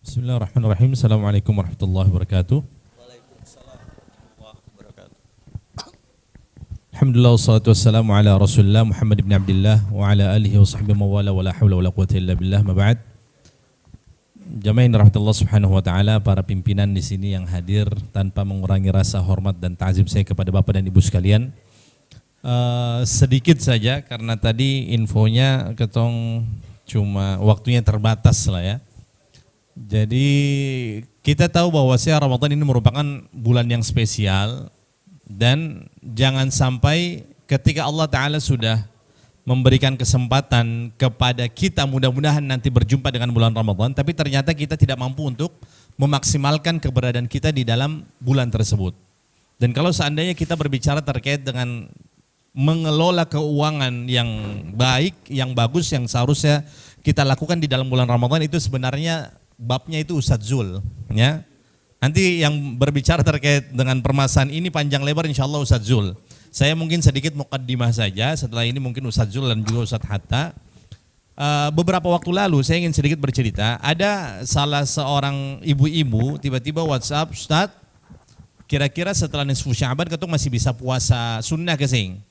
Bismillahirrahmanirrahim. Assalamualaikum warahmatullahi wabarakatuh. Waalaikumsalam warahmatullahi wabarakatuh. Alhamdulillah wassalatu wassalamu ala Rasulillah Muhammad ibn Abdullah wa ala alihi wa sahbihi mawala wa la hawla wa la quwwata illa billah. Ma ba'd. Jamaah rahmatullah subhanahu wa ta'ala, para pimpinan di sini yang hadir, tanpa mengurangi rasa hormat dan ta'zim saya kepada Bapak dan Ibu sekalian. Sedikit saja karena tadi infonya ketong cuma waktunya terbatas lah ya. Jadi kita tahu bahwa Ramadan ini merupakan bulan yang spesial dan jangan sampai ketika Allah Ta'ala sudah memberikan kesempatan kepada kita mudah-mudahan nanti berjumpa dengan bulan Ramadan, tapi ternyata kita tidak mampu untuk memaksimalkan keberadaan kita di dalam bulan tersebut. Dan kalau seandainya kita berbicara terkait dengan mengelola keuangan yang baik, yang bagus, yang seharusnya kita lakukan di dalam bulan Ramadan, itu sebenarnya babnya itu Ustadz Zul, ya. Nanti yang berbicara terkait dengan permasalahan ini panjang lebar insya Allah Ustadz Zul. Saya mungkin sedikit muqaddimah saja, setelah ini mungkin Ustadz Zul dan juga Ustadz Hatta. Beberapa waktu lalu saya ingin sedikit bercerita, ada salah seorang ibu-ibu tiba-tiba WhatsApp, Ustadz, kira-kira setelah nisfu Sya'ban ketuk masih bisa puasa sunnah kesing.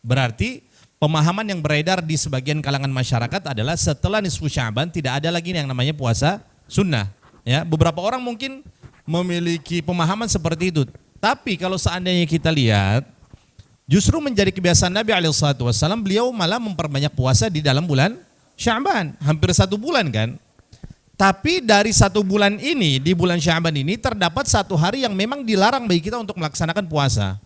Berarti pemahaman yang beredar di sebagian kalangan masyarakat adalah setelah nisfu Sya'ban tidak ada lagi yang namanya puasa sunnah. Ya, beberapa orang mungkin memiliki pemahaman seperti itu. Tapi kalau seandainya kita lihat, justru menjadi kebiasaan Nabi SAW, beliau malah memperbanyak puasa di dalam bulan Sya'ban, hampir 1 bulan kan. Tapi dari 1 bulan ini, di bulan Sya'ban ini terdapat 1 hari yang memang dilarang bagi kita untuk melaksanakan puasa.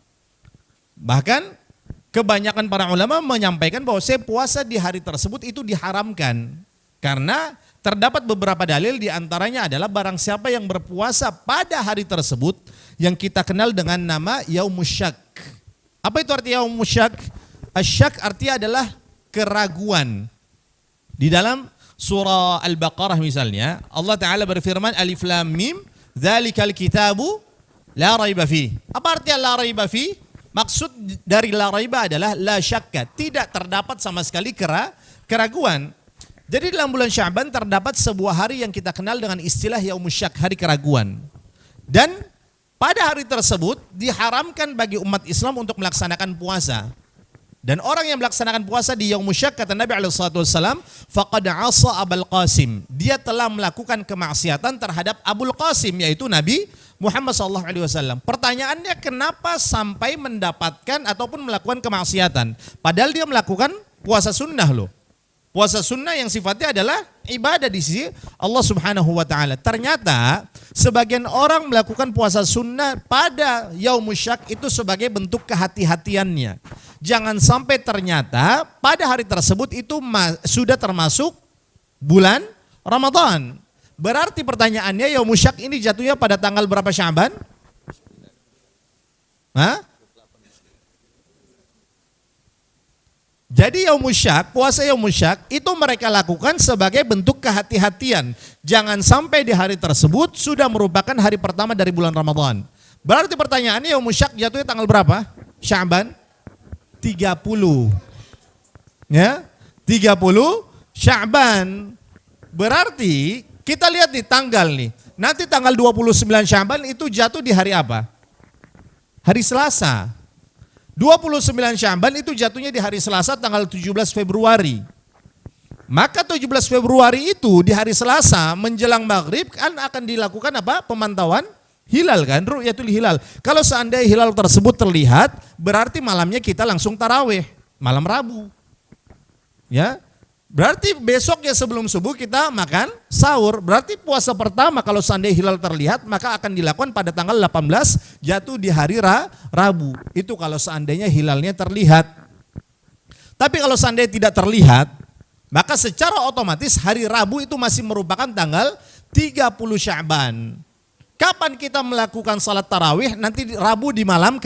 Bahkan kebanyakan para ulama menyampaikan bahwa puasa di hari tersebut itu diharamkan. Karena terdapat beberapa dalil, diantaranya adalah barang siapa yang berpuasa pada hari tersebut yang kita kenal dengan nama Yaumus Syak. Apa itu arti Yaumus Syak? Asyak artinya adalah keraguan. Di dalam surah Al-Baqarah misalnya, Allah Ta'ala berfirman, Alif Lam Mim, Dzalikal kitabu la raiba fi. Apa artinya la raiba fi? Maksud dari la raiba adalah la syakka, tidak terdapat sama sekali keraguan. Jadi dalam bulan Sya'ban terdapat sebuah hari yang kita kenal dengan istilah Yaumus Syak, hari keraguan. Dan pada hari tersebut diharamkan bagi umat Islam untuk melaksanakan puasa. Dan orang yang melaksanakan puasa di Yaumus Syak, kata Nabi SAW, faqad asa Abul Qasim. Dia telah melakukan kemaksiatan terhadap Abul Qasim, yaitu Nabi Muhammad SAW. Pertanyaannya, kenapa sampai mendapatkan ataupun melakukan kemaksiatan? Padahal dia melakukan puasa sunnah loh. Puasa sunnah yang sifatnya adalah ibadah di sisi Allah Subhanahu wa Ta'ala. Ternyata sebagian orang melakukan puasa sunnah pada Yaumus Syak itu sebagai bentuk kehati-hatiannya. Jangan sampai ternyata pada hari tersebut itu sudah termasuk bulan Ramadan. Berarti pertanyaannya, Yaumus Syak ini jatuhnya pada tanggal berapa Sya'ban? Hah? Jadi Yaumus Syak, puasa Yaumus Syak itu mereka lakukan sebagai bentuk kehati-hatian. Jangan sampai di hari tersebut sudah merupakan hari pertama dari bulan Ramadan. Berarti pertanyaannya, Yaumus Syak jatuhnya tanggal berapa? Sya'ban 30. Ya, 30 Sya'ban. Berarti kita lihat di tanggal nih. Nanti tanggal 29 Sya'ban itu jatuh di hari apa? Hari Selasa. 29 Sya'ban itu jatuhnya di hari Selasa tanggal 17 Februari. Maka 17 Februari itu di hari Selasa menjelang maghrib kan akan dilakukan apa? Pemantauan hilal kan, ru'yatul hilal. Kalau seandainya hilal tersebut terlihat, berarti malamnya kita langsung tarawih, malam Rabu. Ya. Berarti besoknya sebelum subuh kita makan sahur. Berarti puasa pertama kalau seandainya hilal terlihat maka akan dilakukan pada tanggal 18 jatuh di hari Rabu. Itu kalau seandainya hilalnya terlihat. Tapi kalau seandainya tidak terlihat, maka secara otomatis hari Rabu itu masih merupakan tanggal 30 Sya'ban. Kapan kita melakukan salat tarawih? Nanti Rabu di malam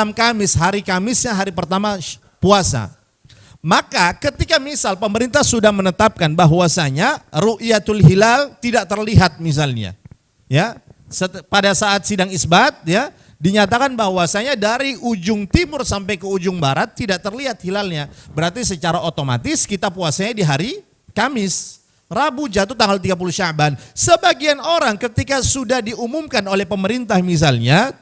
Kamis, hari Kamisnya hari pertama puasa. Maka ketika misal pemerintah sudah menetapkan bahwasanya ru'yatul hilal tidak terlihat misalnya, ya, pada saat sidang isbat ya dinyatakan bahwasanya dari ujung timur sampai ke ujung barat tidak terlihat hilalnya, berarti secara otomatis kita puasanya di hari Kamis. Rabu jatuh tanggal 30 Sya'ban. Sebagian orang ketika sudah diumumkan oleh pemerintah misalnya,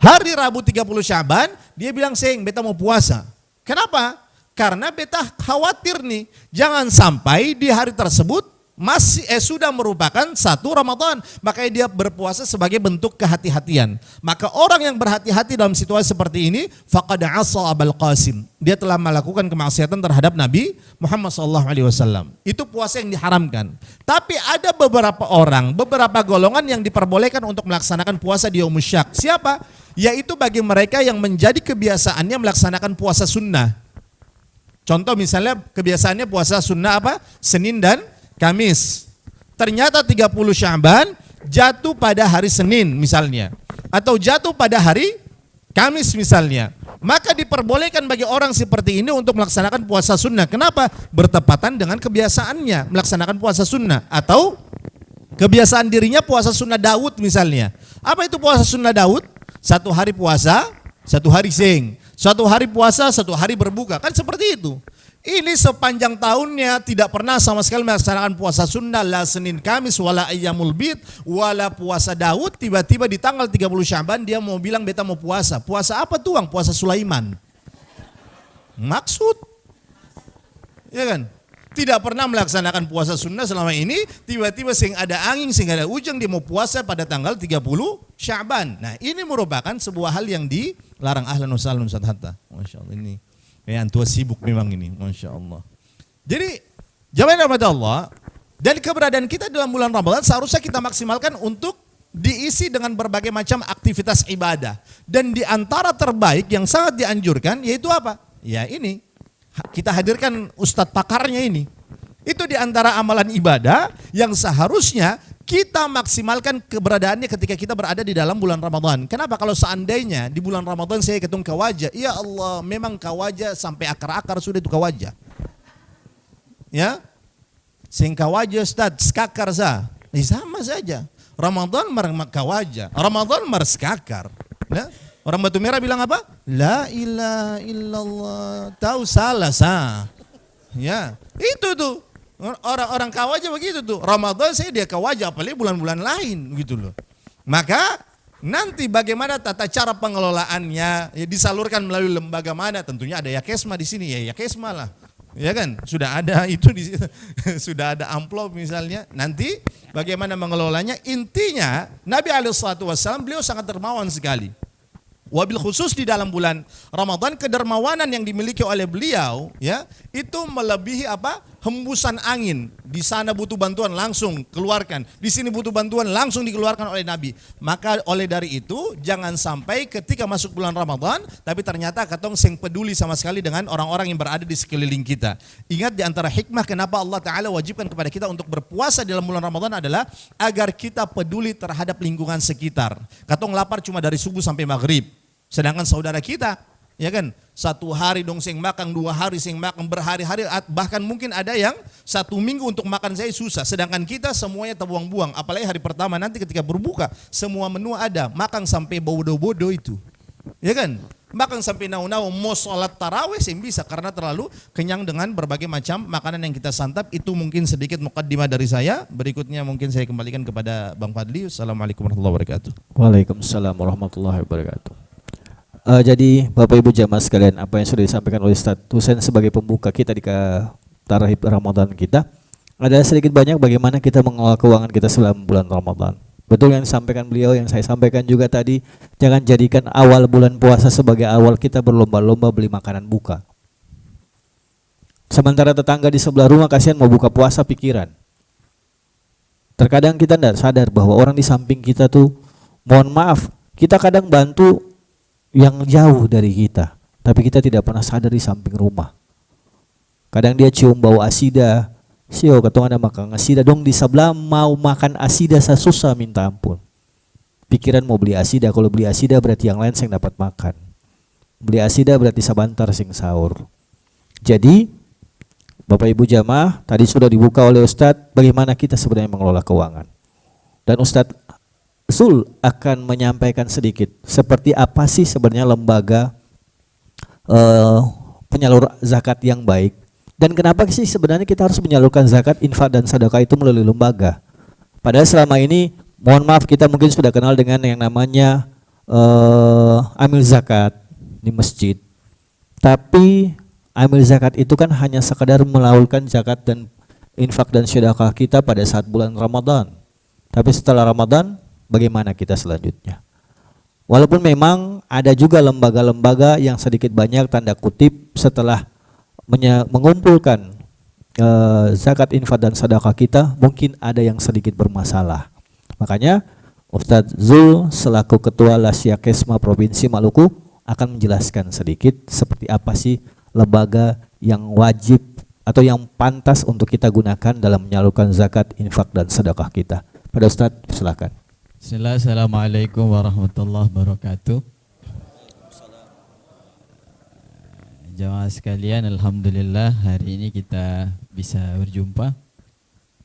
hari Rabu 30 Sya'ban, dia bilang, "Seng, beta mau puasa." Kenapa? Karena beta khawatir nih, jangan sampai di hari tersebut sudah merupakan satu Ramadan, makanya dia berpuasa sebagai bentuk kehati-hatian. Maka orang yang berhati-hati dalam situasi seperti ini, faqad asa Abul Qasim. Dia telah melakukan kemaksiatan terhadap Nabi Muhammad SAW. Itu puasa yang diharamkan. Tapi ada beberapa orang, beberapa golongan yang diperbolehkan untuk melaksanakan puasa di Yaumul Syak. Siapa? Yaitu bagi mereka yang menjadi kebiasaannya melaksanakan puasa sunnah. Contoh misalnya kebiasaannya puasa sunnah apa? Senin dan Kamis. Ternyata 30 Sya'ban jatuh pada hari Senin misalnya, atau jatuh pada hari Kamis misalnya. Maka diperbolehkan bagi orang seperti ini untuk melaksanakan puasa sunnah. Kenapa? Bertepatan dengan kebiasaannya melaksanakan puasa sunnah. Atau kebiasaan dirinya puasa sunnah Daud misalnya. Apa itu puasa sunnah Daud? Satu hari puasa, satu hari seng. Satu hari puasa, satu hari berbuka. Kan seperti itu. Ini sepanjang tahunnya tidak pernah sama sekali melaksanakan puasa sunnah, la Senin Kamis, wala ayyamul bid, wala puasa Daud. Tiba-tiba di tanggal 30 Sya'ban dia mau bilang beta mau puasa. Puasa apa tuang? Puasa Sulaiman. Maksud? Ya kan? Tidak pernah melaksanakan puasa sunnah selama ini, tiba-tiba sing ada angin, sing ada hujan, dia mau puasa pada tanggal 30 Sya'ban. Nah ini merupakan sebuah hal yang dilarang. Ahlan wa sahlan Ustaz Hatta. Masya Allah, ini antua sibuk memang ini, Masya Allah. Jadi, jamaah rahmat Allah, dan keberadaan kita dalam bulan Ramadan seharusnya kita maksimalkan untuk diisi dengan berbagai macam aktivitas ibadah. Dan di antara terbaik yang sangat dianjurkan yaitu apa? Ya ini, kita hadirkan ustadz pakarnya ini. Itu di antara amalan ibadah yang seharusnya kita maksimalkan keberadaannya ketika kita berada di dalam bulan Ramadan. Kenapa? Kalau seandainya di bulan Ramadan saya ketemu kawaja, ya Allah, memang kawaja sampai akar-akar sudah itu kawaja. Ya, sing kawaja Ustaz, skakar sah. Sama saja. Ramadan kawaja, Ramadan skakar. Ya? Orang Batu Merah bilang apa? La ilaha illallah. Tahu salah sah. Ya, itu tuh. Orang kawaja begitu tuh. Ramadan saya dia kawaja, apalagi bulan-bulan lain gitu loh. Maka nanti bagaimana tata cara pengelolaannya, ya disalurkan melalui lembaga mana? Tentunya ada Yakesma di sini, ya Yakesma lah. Ya kan? Sudah ada itu di situ. Sudah ada amplop misalnya. Nanti bagaimana mengelolanya? Intinya Nabi SAW beliau sangat dermawan sekali. Wabil khusus di dalam bulan Ramadan, kedermawanan yang dimiliki oleh beliau ya itu melebihi apa? Hembusan angin. Di sana butuh bantuan langsung keluarkan, di sini butuh bantuan langsung dikeluarkan oleh Nabi. Maka oleh dari itu jangan sampai ketika masuk bulan Ramadan tapi ternyata katong sing peduli sama sekali dengan orang-orang yang berada di sekeliling kita. Ingat, di antara hikmah kenapa Allah Ta'ala wajibkan kepada kita untuk berpuasa dalam bulan Ramadan adalah agar kita peduli terhadap lingkungan sekitar. Katong lapar cuma dari subuh sampai maghrib. Sedangkan saudara kita, ya kan, satu hari dong sing makan, 2 hari sing makan, berhari-hari, bahkan mungkin ada yang 1 minggu untuk makan saya susah. Sedangkan kita semuanya terbuang-buang, apalagi hari pertama nanti ketika berbuka, semua menu ada, makan sampai bodoh-bodoh itu. Ya kan, makan sampai nau-nau, mau sholat tarawih sih bisa karena terlalu kenyang dengan berbagai macam makanan yang kita santap. Itu mungkin sedikit mukaddimah dari saya. Berikutnya mungkin saya kembalikan kepada Bang Fadli. Assalamualaikum warahmatullahi wabarakatuh. Waalaikumsalam warahmatullahi wabarakatuh. Jadi Bapak Ibu jamaah sekalian, apa yang sudah disampaikan oleh Ustaz Husain sebagai pembuka kita di tarawih Ramadan kita, ada sedikit banyak bagaimana kita mengelola keuangan kita selama bulan Ramadan. Betul yang disampaikan beliau, yang saya sampaikan juga tadi, jangan jadikan awal bulan puasa sebagai awal kita berlomba-lomba beli makanan buka. Sementara tetangga di sebelah rumah kasihan mau buka puasa pikiran. Terkadang kita tidak sadar bahwa orang di samping kita tuh, mohon maaf, kita kadang bantu yang jauh dari kita, tapi kita tidak pernah sadar di samping rumah. Kadang dia cium bau asida, sio ketong ada makan asida dong di sebelah mau makan asida susah minta ampun. Pikiran mau beli asida, kalau beli asida berarti yang lain sing dapat makan. Beli asida berarti sabantar sing sahur. Jadi Bapak Ibu jamaah, tadi sudah dibuka oleh Ustadz bagaimana kita sebenarnya mengelola keuangan. Dan Ustadz Sul akan menyampaikan sedikit seperti apa sih sebenarnya lembaga penyalur zakat yang baik Dan kenapa sih sebenarnya kita harus menyalurkan zakat, infak dan sedekah itu melalui lembaga? Padahal selama ini, mohon maaf, kita mungkin sudah kenal dengan yang namanya amil zakat di masjid. Tapi amil zakat itu kan hanya sekadar melakukan zakat dan infak dan sedekah kita pada saat bulan Ramadan. Tapi setelah Ramadan, bagaimana kita selanjutnya? Walaupun memang ada juga lembaga-lembaga yang sedikit banyak tanda kutip setelah mengumpulkan zakat, infak dan sedekah kita, mungkin ada yang sedikit bermasalah. Makanya Ustadz Zul selaku Ketua Lasya Kesma Provinsi Maluku akan menjelaskan sedikit seperti apa sih lembaga yang wajib atau yang pantas untuk kita gunakan dalam menyalurkan zakat, infak dan sedekah kita. Pada Ustadz, silakan. Assalamualaikum warahmatullahi wabarakatuh. Jamaah sekalian, alhamdulillah hari ini kita bisa berjumpa.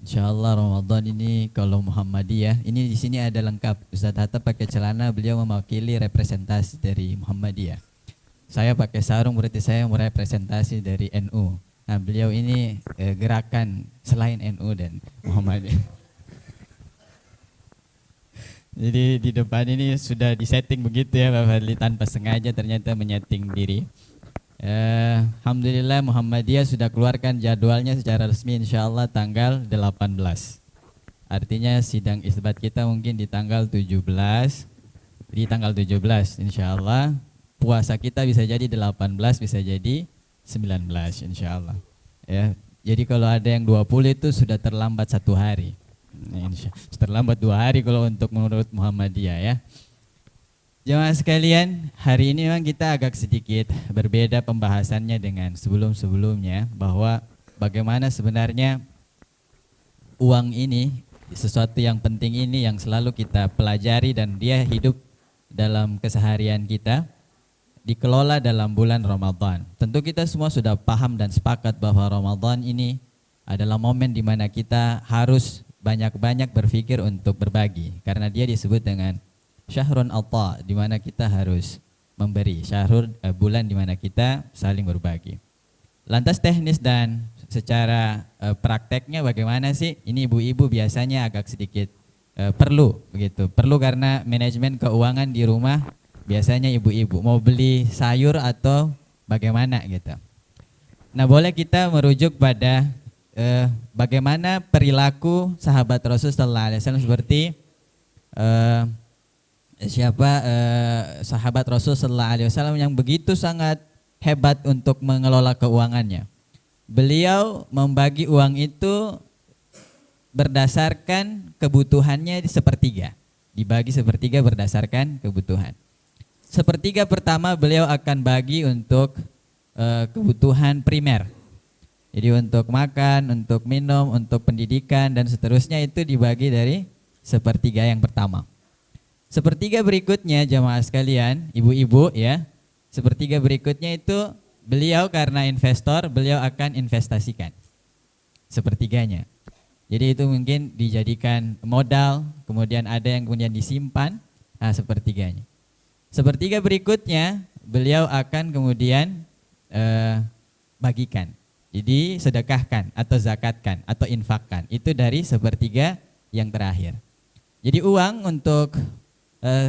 Insyaallah Ramadan ini kalau Muhammadiyah, ini di sini ada lengkap. Ustaz Hatta pakai celana, beliau mewakili representasi dari Muhammadiyah. Saya pakai sarung, berarti saya merepresentasi dari NU. Nah, beliau ini gerakan selain NU dan Muhammadiyah. Jadi di depan ini sudah disetting begitu ya Pak Fadli, tanpa sengaja ternyata menyeting diri. Alhamdulillah Muhammadiyah sudah keluarkan jadwalnya secara resmi insyaallah tanggal 18. Artinya sidang isbat kita mungkin di tanggal 17. Di tanggal 17 insyaallah. Puasa kita bisa jadi 18, bisa jadi 19 insyaallah. Ya, jadi kalau ada yang 20 itu sudah terlambat 1 hari. Terlambat 2 hari kalau untuk menurut Muhammadiyah ya. Jemaah sekalian, hari ini memang kita agak sedikit berbeda pembahasannya dengan sebelum-sebelumnya, bahwa bagaimana sebenarnya uang ini, sesuatu yang penting ini yang selalu kita pelajari dan dia hidup dalam keseharian kita, dikelola dalam bulan Ramadan. Tentu kita semua sudah paham dan sepakat bahwa Ramadan ini adalah momen di mana kita harus banyak-banyak berpikir untuk berbagi, karena dia disebut dengan Syahrun Atta, di mana kita harus memberi. Bulan di mana kita saling berbagi. Lantas teknis dan secara prakteknya bagaimana sih? Ini ibu-ibu biasanya agak sedikit perlu begitu. Perlu karena manajemen keuangan di rumah biasanya ibu-ibu mau beli sayur atau bagaimana gitu. Nah, boleh kita merujuk pada bagaimana perilaku sahabat Rasul sallallahu alaihi wasallam seperti sahabat Rasul sallallahu alaihi wasallam yang begitu sangat hebat untuk mengelola keuangannya. Beliau membagi uang itu berdasarkan kebutuhannya di sepertiga. Dibagi sepertiga berdasarkan kebutuhan. Sepertiga pertama beliau akan bagi untuk kebutuhan primer. Jadi untuk makan, untuk minum, untuk pendidikan dan seterusnya itu dibagi dari sepertiga yang pertama. Sepertiga berikutnya jamaah sekalian, ibu-ibu ya, sepertiga berikutnya itu beliau karena investor, beliau akan investasikan sepertiganya. Jadi itu mungkin dijadikan modal, kemudian ada yang kemudian disimpan, sepertiganya. Sepertiga berikutnya beliau akan kemudian bagikan, jadi sedekahkan atau zakatkan atau infakkan, itu dari sepertiga yang terakhir. Jadi uang untuk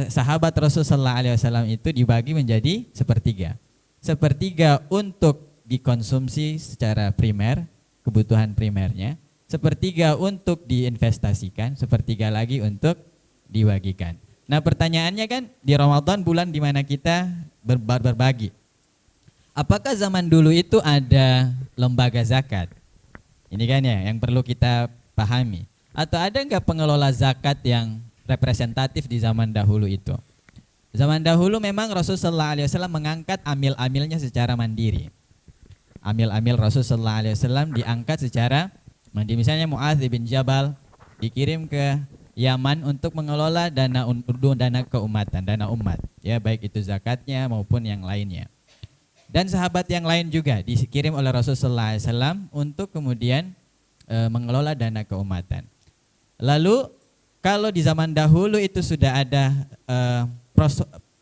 sahabat Rasul sallallahu alaihi wasallam itu dibagi menjadi sepertiga. Sepertiga untuk dikonsumsi secara primer, kebutuhan primernya. Sepertiga untuk diinvestasikan, sepertiga lagi untuk dibagikan. Nah, pertanyaannya kan di Ramadan bulan di mana kita berbagi. Apakah zaman dulu itu ada lembaga zakat? Ini kan ya yang perlu kita pahami. Atau ada enggak pengelola zakat yang representatif di zaman dahulu itu? Zaman dahulu memang Rasul sallallahu alaihi wasallam mengangkat amil-amilnya secara mandiri. Amil-amil Rasul sallallahu alaihi wasallam diangkat secara mandiri. Misalnya Mu'adz bin Jabal dikirim ke Yaman untuk mengelola dana keumatan, dana umat, ya baik itu zakatnya maupun yang lainnya. Dan sahabat yang lain juga dikirim oleh Rasul sallallahu alaihi wasallam untuk kemudian mengelola dana keumatan. Lalu kalau di zaman dahulu itu sudah ada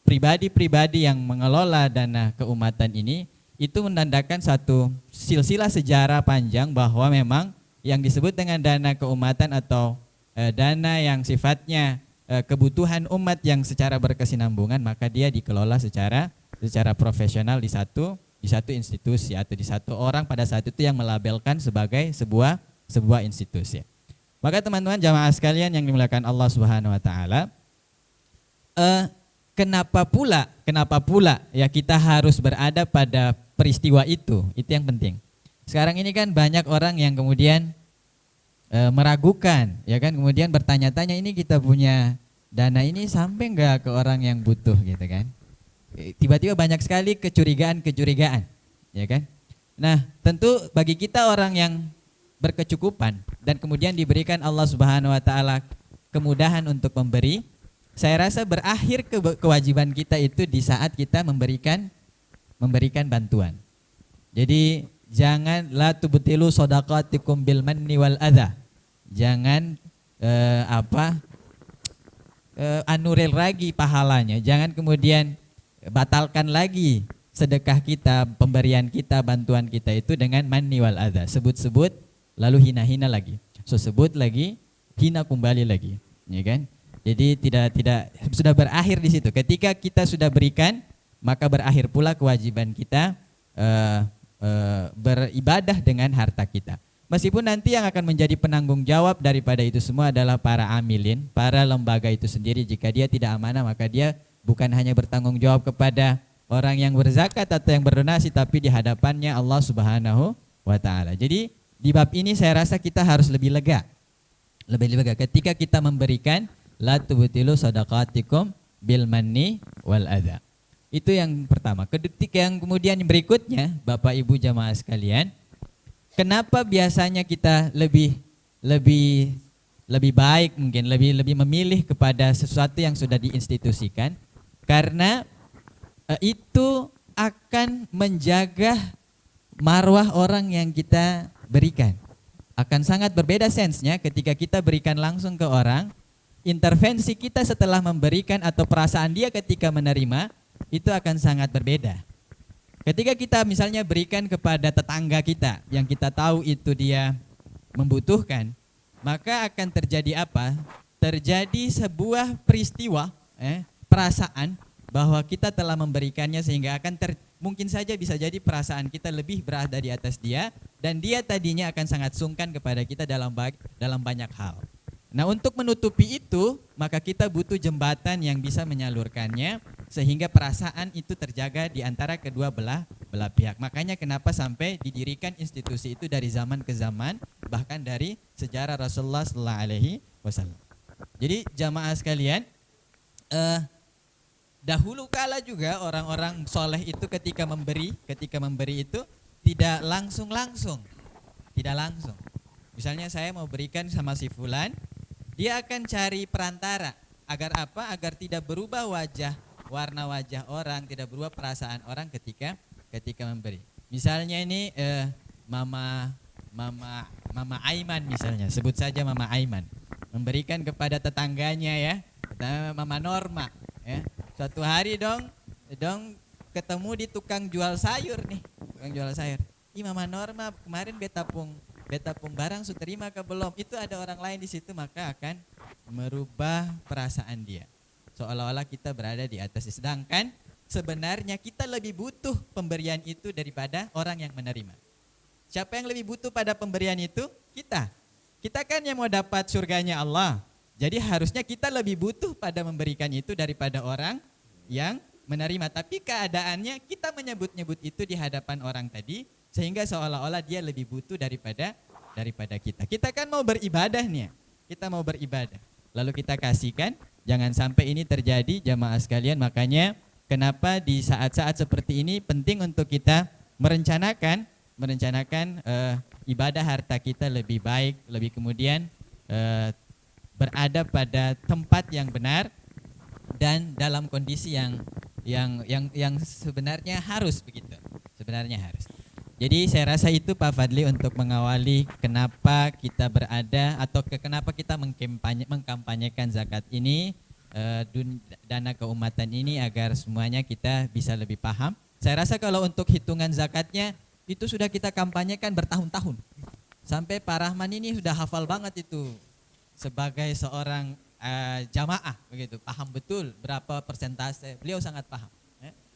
pribadi-pribadi yang mengelola dana keumatan ini, itu menandakan satu silsilah sejarah panjang bahwa memang yang disebut dengan dana keumatan atau dana yang sifatnya kebutuhan umat yang secara berkesinambungan, maka dia dikelola secara profesional di satu institusi atau di satu orang pada saat itu yang melabelkan sebagai sebuah institusi. Maka teman-teman jamaah sekalian yang dimuliakan Allah Subhanahu wa taala, kenapa pula ya kita harus berada pada peristiwa itu yang penting. Sekarang ini kan banyak orang yang kemudian meragukan, ya kan, kemudian bertanya-tanya, ini kita punya dana ini sampai enggak ke orang yang butuh gitu kan. Tiba-tiba banyak sekali kecurigaan, ya kan. Nah, tentu bagi kita orang yang berkecukupan dan kemudian diberikan Allah Subhanahu wa taala kemudahan untuk memberi, saya rasa berakhir kewajiban kita itu di saat kita memberikan bantuan. Jadi jangan la tubtilu shadaqatikum bil manni wal adza. Jangan anulir lagi pahalanya. Jangan kemudian batalkan lagi sedekah kita, pemberian kita, bantuan kita itu dengan manni wal adza. Sebut-sebut lalu hina-hina lagi. So sebut lagi, hina kembali lagi, ya kan? Jadi tidak sudah berakhir di situ. Ketika kita sudah berikan, maka berakhir pula kewajiban kita beribadah dengan harta kita. Meskipun nanti yang akan menjadi penanggung jawab daripada itu semua adalah para amilin, para lembaga itu sendiri. Jika dia tidak amanah, maka dia bukan hanya bertanggung jawab kepada orang yang berzakat atau yang berdonasi, tapi di hadapannya Allah Subhanahu wa taala. Jadi di bab ini saya rasa kita harus lebih lega ketika kita memberikan la tubtilu shadaqatikum bil manni wal adza. Itu yang pertama. Ketika yang kemudian berikutnya, Bapak Ibu jamaah sekalian, kenapa biasanya kita lebih baik, mungkin lebih memilih kepada sesuatu yang sudah diinstitusikan? Karena itu akan menjaga marwah orang yang kita berikan. Akan sangat berbeda sensenya ketika kita berikan langsung ke orang. Intervensi kita setelah memberikan atau perasaan dia ketika menerima itu akan sangat berbeda. Ketika kita misalnya berikan kepada tetangga kita yang kita tahu itu dia membutuhkan, maka akan terjadi apa? Terjadi sebuah peristiwa, perasaan bahwa kita telah memberikannya, sehingga akan mungkin saja bisa jadi perasaan kita lebih berada di atas dia, dan dia tadinya akan sangat sungkan kepada kita dalam banyak hal. Nah, untuk menutupi itu, maka kita butuh jembatan yang bisa menyalurkannya sehingga perasaan itu terjaga di antara kedua belah pihak. Makanya kenapa sampai didirikan institusi itu dari zaman ke zaman, bahkan dari sejarah Rasulullah SAW. Jadi jamaah sekalian, dahulu kala juga orang-orang soleh itu ketika memberi itu tidak langsung. Misalnya saya mau berikan sama si fulan, dia akan cari perantara. Agar apa? Agar tidak berubah warna wajah orang, tidak berubah perasaan orang ketika memberi. Misalnya ini Mama Aiman misalnya, sebut saja Mama Aiman, memberikan kepada tetangganya ya, Mama Norma ya. Suatu hari dong ketemu di tukang jual sayur nih, Ih Mama Norma, kemarin betapung barang sudah terima ke belum? Itu ada orang lain di situ, maka akan merubah perasaan dia. Seolah-olah kita berada di atas. Sedangkan sebenarnya kita lebih butuh pemberian itu daripada orang yang menerima. Siapa yang lebih butuh pada pemberian itu? Kita. Kita kan yang mau dapat surganya Allah. Jadi harusnya kita lebih butuh pada memberikan itu daripada orang yang menerima. Tapi keadaannya kita menyebut-nyebut itu di hadapan orang tadi, sehingga seolah-olah dia lebih butuh daripada kita. Kita kan mau beribadah nih. Kita mau beribadah. Lalu kita kasihkan, jangan sampai ini terjadi jamaah sekalian. Makanya kenapa di saat-saat seperti ini penting untuk kita merencanakan ibadah harta kita lebih baik, lebih kemudian berada pada tempat yang benar dan dalam kondisi yang sebenarnya harus begitu. Sebenarnya harus. Jadi saya rasa itu Pak Fadli untuk mengawali kenapa kita berada atau kenapa kita mengkampanyekan zakat ini, dana keumatan ini, agar semuanya kita bisa lebih paham Saya rasa kalau untuk hitungan zakatnya itu sudah kita kampanyekan bertahun-tahun. Sampai Pak Rahman ini sudah hafal banget itu sebagai seorang jamaah begitu, paham betul berapa persentase. Beliau sangat paham.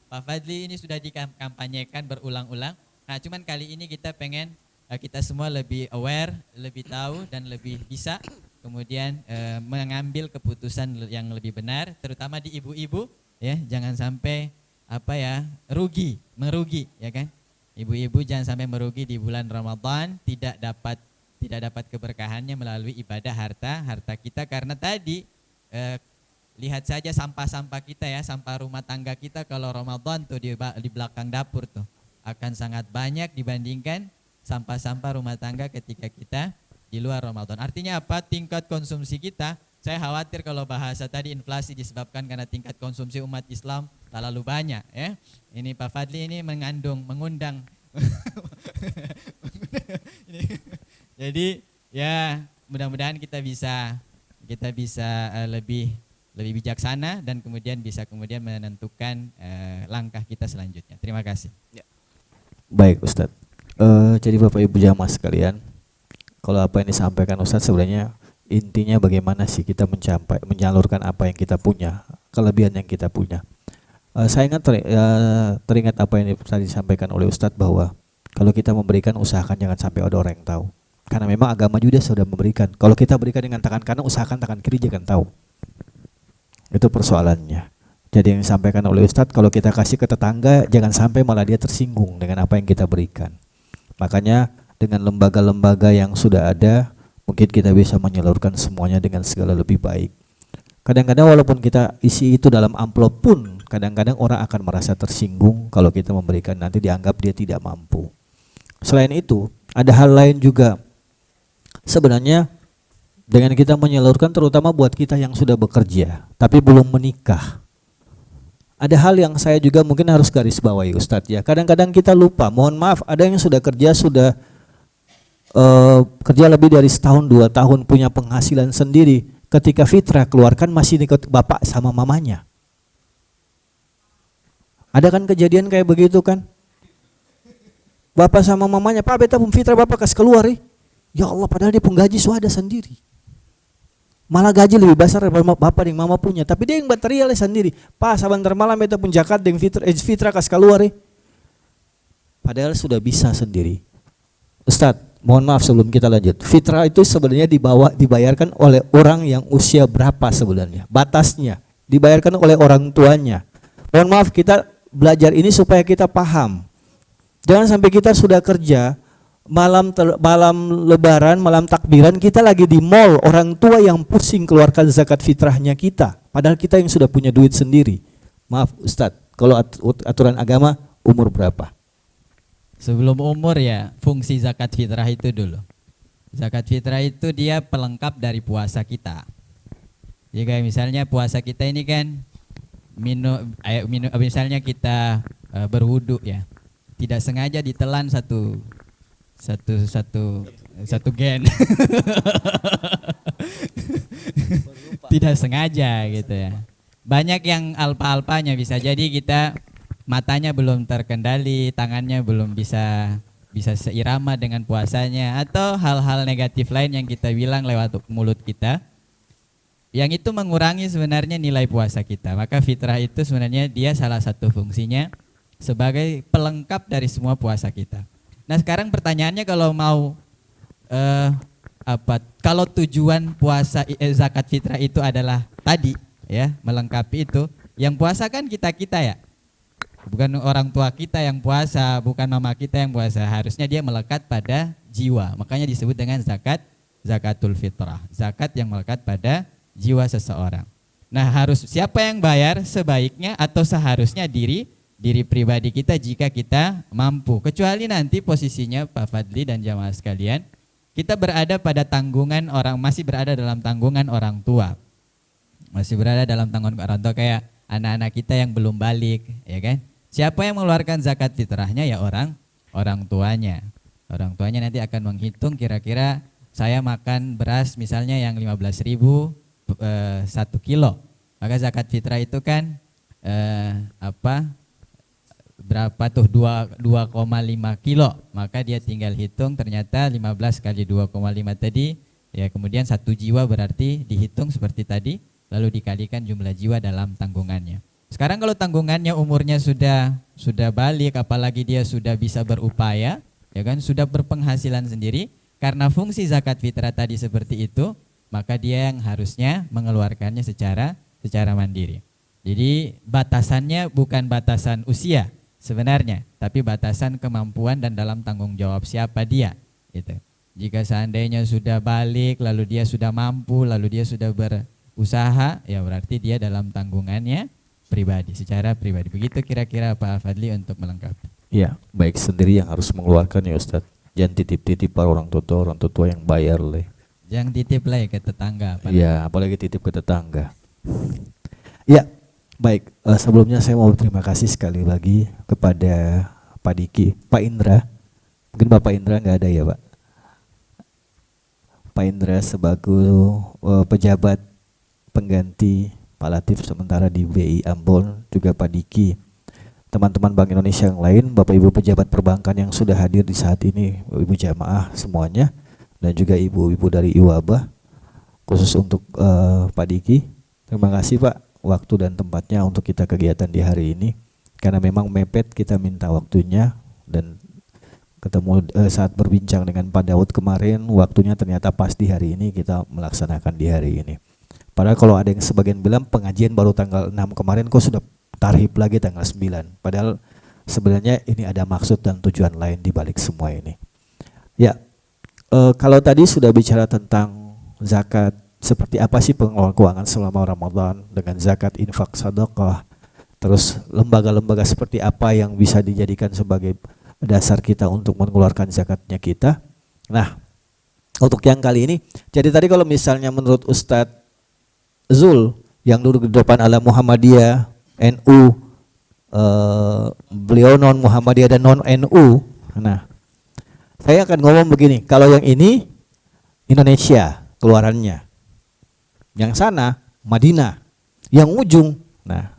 Pak Fadli ini sudah dikampanyekan berulang-ulang. Nah, cuman kali ini kita pengen kita semua lebih aware, lebih tahu dan lebih bisa kemudian mengambil keputusan yang lebih benar, terutama di ibu-ibu ya, jangan sampai merugi ya kan. Ibu-ibu jangan sampai merugi di bulan Ramadan, tidak dapat keberkahannya melalui ibadah harta kita, karena tadi lihat saja sampah-sampah kita ya, sampah rumah tangga kita kalau Ramadan tuh di belakang dapur tuh akan sangat banyak dibandingkan sampah-sampah rumah tangga ketika kita di luar Ramadan. Artinya apa? Tingkat konsumsi kita, saya khawatir kalau bahasa tadi inflasi disebabkan karena tingkat konsumsi umat Islam terlalu banyak ya. Ini Pak Fadli ini mengundang jadi ya mudah-mudahan kita bisa lebih bijaksana dan kemudian bisa menentukan langkah kita selanjutnya. Terima kasih. Baik Ustadz. Jadi Bapak Ibu jamaah sekalian, kalau apa yang disampaikan Ustadz sebenarnya intinya bagaimana sih kita menyalurkan apa yang kita punya, kelebihan yang kita punya. Saya ingat teringat apa yang tadi disampaikan oleh Ustadz bahwa kalau kita memberikan usahakan jangan sampai ada orang yang tahu. Karena memang agama juga sudah memberikan. Kalau kita berikan dengan tangan kanan, usahakan tangan kiri jangan tahu. Itu persoalannya. Jadi yang disampaikan oleh Ustadz, kalau kita kasih ke tetangga jangan sampai malah dia tersinggung dengan apa yang kita berikan. Makanya dengan lembaga-lembaga yang sudah ada, mungkin kita bisa menyalurkan semuanya dengan segala lebih baik. Kadang-kadang walaupun kita isi itu dalam amplop pun, kadang-kadang orang akan merasa tersinggung kalau kita memberikan, nanti dianggap dia tidak mampu. Selain itu, ada hal lain juga. Sebenarnya dengan kita menyalurkan, terutama buat kita yang sudah bekerja tapi belum menikah, ada hal yang saya juga mungkin harus garis bawahi Ustadz ya. Kadang-kadang kita lupa, mohon maaf, ada yang sudah kerja kerja lebih dari setahun 2 tahun, punya penghasilan sendiri, ketika fitrah keluarkan masih ikut bapak sama mamanya. Ada kan kejadian kayak begitu kan? Bapak sama mamanya, Pak beta pun fitrah bapak kasih keluar ya Allah, padahal dia penggaji sudah ada sendiri. Malah gaji lebih besar daripada bapak dan mama punya, tapi dia yang materialnya sendiri. Pak sebentar malam beta pun zakat dengan fitrah kasih keluar padahal sudah bisa sendiri. Ustadz, mohon maaf sebelum kita lanjut, fitrah itu sebenarnya dibayarkan oleh orang yang usia berapa sebenarnya? Batasnya dibayarkan oleh orang tuanya. Mohon maaf, kita belajar ini supaya kita paham. Jangan sampai kita sudah kerja, malam lebaran, malam takbiran, kita lagi di mall, orang tua yang pusing keluarkan zakat fitrahnya kita, padahal kita yang sudah punya duit sendiri. Maaf Ustadz, kalau aturan agama umur berapa? Sebelum umur ya, fungsi zakat fitrah itu dulu. Zakat fitrah itu dia pelengkap dari puasa kita. Jika misalnya puasa kita ini kan misalnya kita berwudu ya, tidak sengaja ditelan satu gen tidak sengaja gitu ya. Banyak yang alpa-alpanya, bisa jadi kita matanya belum terkendali, tangannya belum bisa seirama dengan puasanya, atau hal-hal negatif lain yang kita bilang lewat mulut kita, yang itu mengurangi sebenarnya nilai puasa kita. Maka fitrah itu sebenarnya dia salah satu fungsinya sebagai pelengkap dari semua puasa kita. Nah sekarang pertanyaannya, kalau mau kalau tujuan puasa zakat fitrah itu adalah tadi ya, melengkapi itu, yang puasa kan kita ya, bukan orang tua kita yang puasa, bukan mama kita yang puasa. Harusnya dia melekat pada jiwa, makanya disebut dengan zakatul fitrah, zakat yang melekat pada jiwa seseorang. Nah siapa yang bayar? Sebaiknya atau seharusnya diri pribadi kita jika kita mampu. Kecuali nanti posisinya Pak Fadli dan jamaah sekalian, kita berada pada tanggungan masih berada dalam tanggungan orang tua. Masih berada dalam tanggungan orang tua, kayak anak-anak kita yang belum balik, ya kan? Siapa yang mengeluarkan zakat fitrahnya? Ya orang tuanya. Orang tuanya nanti akan menghitung kira-kira saya makan beras misalnya yang 15.000 1 kilo. Maka zakat fitrah itu kan berapa tuh 2,5 kilo, maka dia tinggal hitung ternyata 15 kali 2,5 tadi ya, kemudian 1 jiwa berarti dihitung seperti tadi lalu dikalikan jumlah jiwa dalam tanggungannya. Sekarang kalau tanggungannya umurnya sudah balik, apalagi dia sudah bisa berupaya ya kan, sudah berpenghasilan sendiri, karena fungsi zakat fitrah tadi seperti itu, maka dia yang harusnya mengeluarkannya secara mandiri. Jadi batasannya bukan batasan usia sebenarnya, tapi batasan kemampuan dan dalam tanggung jawab siapa dia gitu. Jika seandainya sudah balik, lalu dia sudah mampu, lalu dia sudah berusaha, ya berarti dia dalam tanggungannya pribadi, secara pribadi. Begitu kira-kira Pak Fadli untuk melengkapi. Ya, baik sendiri yang harus mengeluarkan ya Ustadz. Jangan titip-titip para orang tua yang bayar leh. Jangan titip lah ya ke tetangga. Iya, apalagi titip ke tetangga. Ya, baik. Sebelumnya saya mau berterima kasih sekali lagi kepada Pak Diki, Pak Indra. Mungkin Bapak Indra nggak ada ya Pak? Pak Indra sebagai pejabat pengganti Pak Latif sementara di BI Ambon, juga Pak Diki, teman-teman Bank Indonesia yang lain, Bapak Ibu pejabat perbankan yang sudah hadir di saat ini, Ibu jamaah semuanya, dan juga ibu-ibu dari Iwabah, khusus untuk Pak Diki. Terima kasih Pak waktu dan tempatnya untuk kita kegiatan di hari ini, karena memang mepet kita minta waktunya, dan ketemu saat berbincang dengan Pak Daud kemarin, waktunya ternyata pas di hari ini kita melaksanakan di hari ini. Padahal kalau ada yang sebagian bilang pengajian baru tanggal 6 kemarin, kok sudah tarhib lagi tanggal 9. Padahal sebenarnya ini ada maksud dan tujuan lain di balik semua ini. Ya, kalau tadi sudah bicara tentang zakat, seperti apa sih pengelolaan keuangan selama Ramadan dengan zakat, infak, sedekah, terus lembaga-lembaga seperti apa yang bisa dijadikan sebagai dasar kita untuk mengeluarkan zakatnya kita. Nah, untuk yang kali ini, jadi tadi kalau misalnya menurut Ustadz Zul yang duduk di depan Alam Muhammadiyah, NU, beliau non Muhammadiyah dan non NU. Nah, saya akan ngomong begini, kalau yang ini Indonesia keluarannya, yang sana Madinah, yang ujung, nah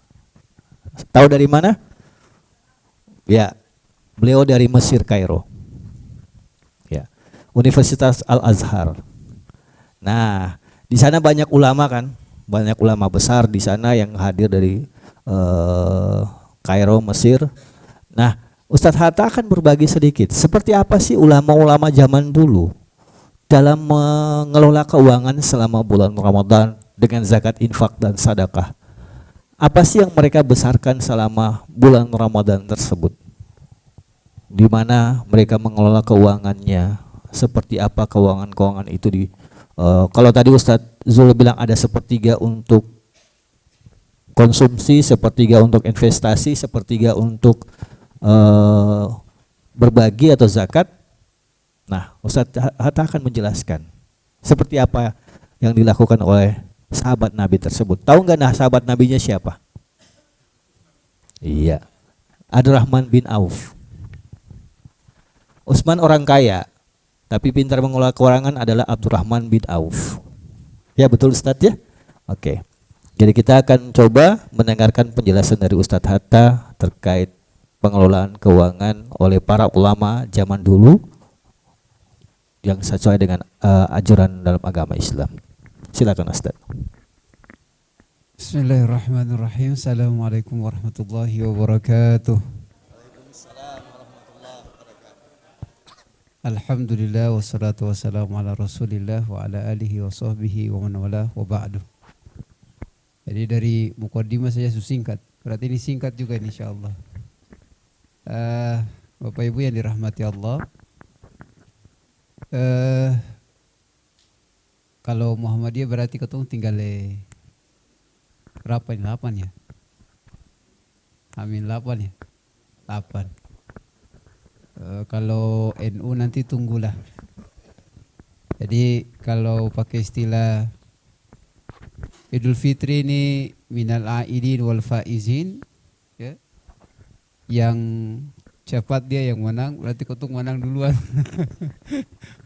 tahu dari mana? Ya, beliau dari Mesir, Kairo, ya, Universitas Al Azhar. Nah, di sana banyak ulama kan, banyak ulama besar di sana yang hadir dari Kairo, Mesir. Nah, Ustadz Hatta akan berbagi sedikit seperti apa sih ulama-ulama zaman dulu dalam mengelola keuangan selama bulan Ramadan dengan zakat, infak, dan sedekah. Apa sih yang mereka besarkan selama bulan Ramadan tersebut? Di mana mereka mengelola keuangannya, seperti apa keuangan-keuangan itu di kalau tadi Ustadz Zul bilang ada sepertiga untuk konsumsi, sepertiga untuk investasi, sepertiga untuk berbagi atau zakat. Nah, Ustadz Hatta akan menjelaskan seperti apa yang dilakukan oleh sahabat Nabi tersebut. Tahu nggak nah sahabat Nabinya siapa? Iya, Abdurrahman bin Auf. Utsman orang kaya, tapi pintar mengelola keuangan adalah Abdurrahman bin Auf. Ya betul Ustadz ya? Oke. Jadi kita akan coba mendengarkan penjelasan dari Ustadz Hatta terkait pengelolaan keuangan oleh para ulama zaman dulu yang sesuai dengan ajaran dalam agama Islam. Silakan Ustadz. Bismillahirrahmanirrahim. Assalamualaikum warahmatullahi wabarakatuh. Alhamdulillah wassalatu wassalamu ala Rasulillah wa ala alihi wa sahbihi wa man wala wa ba'du. Jadi dari mukaddimah saja singkat. Berarti ini singkat juga insyaallah. Bapak Ibu yang dirahmati Allah. Kalau Muhammadiyah berarti ketemu tinggal berapa ini? 8 ya? Amin 8 ya? 8. Kalau NU nanti tunggulah. Jadi kalau pakai istilah Idul Fitri ini minal aidin wal faizin ya. Yang cepat dia yang menang, berarti Ketung menang duluan.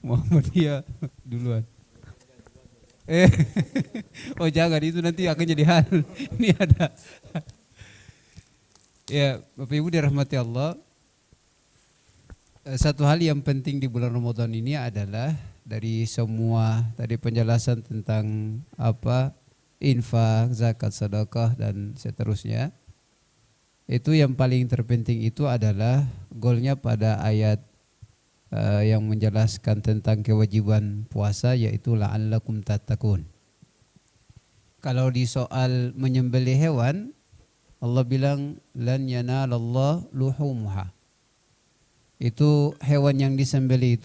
Muhammadiyah duluan. Oh jangan, itu nanti akan jadi hal. Ini ada. Ya, Bapak Ibu dirahmati Allah. Satu hal yang penting di bulan Ramadan ini adalah dari semua tadi penjelasan tentang apa infak, zakat, sedekah dan seterusnya. Itu yang paling terpenting itu adalah goalnya pada ayat yang menjelaskan tentang kewajiban puasa, yaitu la'allakum tattaqun. Kalau di soal menyembelih hewan, Allah bilang lan yanalallah luhumha. Itu hewan yang disembelih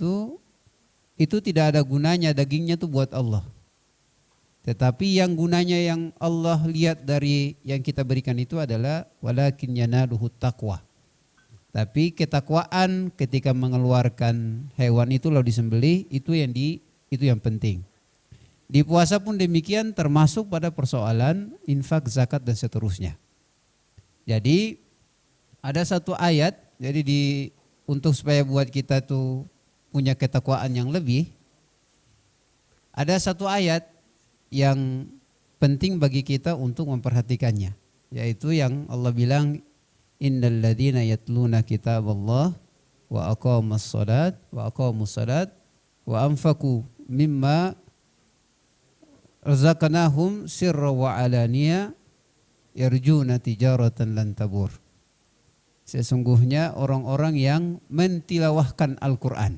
itu tidak ada gunanya, dagingnya itu buat Allah. Tetapi yang gunanya yang Allah lihat dari yang kita berikan itu adalah walakin yanaluhu taqwa. Tapi ketakwaan ketika mengeluarkan hewan itu lalu disembelih itu yang penting. Di puasa pun demikian, termasuk pada persoalan infak, zakat dan seterusnya. Jadi ada satu ayat, jadi untuk supaya buat kita tuh punya ketakwaan yang lebih, ada satu ayat yang penting bagi kita untuk memperhatikannya, yaitu yang Allah bilang innal ladzina yatluna kitaballah wa aqamus salat wa anfaqu mimma razaqnahum sirra wa alaniya yarjuna tijaratan lan tabur. Sesungguhnya orang-orang yang mentilawahkan Al-Quran,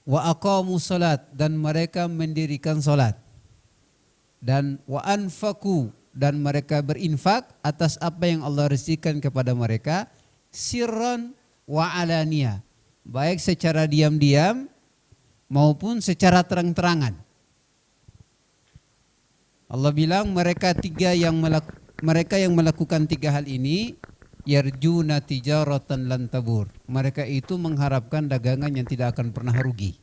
wa aqamu salat, dan mereka mendirikan salat, dan wa anfaku, dan mereka berinfak atas apa yang Allah rezekikan kepada mereka, sirran wa alaniya, baik secara diam-diam maupun secara terang-terangan. Allah bilang mereka yang melakukan tiga hal ini yarjuna tijaratan lan tabur. Mereka itu mengharapkan dagangan yang tidak akan pernah rugi.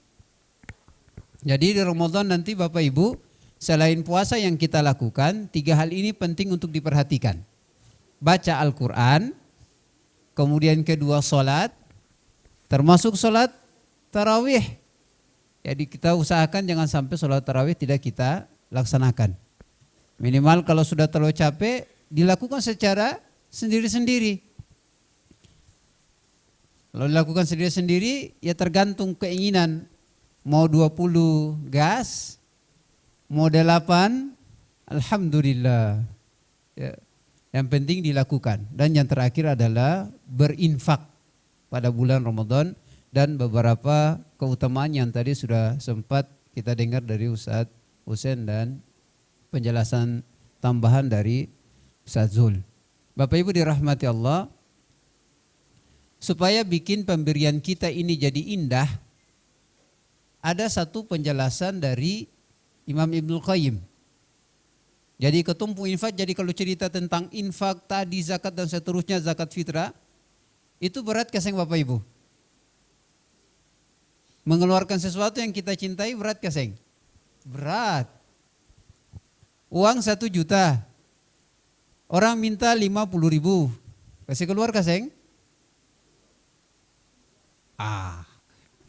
Jadi di Ramadan nanti Bapak Ibu, selain puasa yang kita lakukan, tiga hal ini penting untuk diperhatikan. Baca Al-Quran, kemudian kedua salat, termasuk salat tarawih. Jadi kita usahakan jangan sampai salat tarawih tidak kita laksanakan. Minimal kalau sudah terlalu capek, dilakukan secara sendiri-sendiri. Kalau dilakukan sendiri-sendiri, ya tergantung keinginan. Mau 20 gas, mau 8, alhamdulillah. Ya, yang penting dilakukan. Dan yang terakhir adalah berinfak pada bulan Ramadan, dan beberapa keutamaan yang tadi sudah sempat kita dengar dari Ustadz Husain dan penjelasan tambahan dari Ustaz Zul. Bapak Ibu dirahmati Allah, supaya bikin pemberian kita ini jadi indah, ada satu penjelasan dari Imam Ibnul Qayyim. Jadi ketumpu infak, jadi kalau cerita tentang infak tadi, zakat dan seterusnya, zakat fitrah, itu berat keseng Bapak Ibu. Mengeluarkan sesuatu yang kita cintai berat keseng? Berat. Uang 1 juta, orang minta 50.000, kasih keluar kaseng?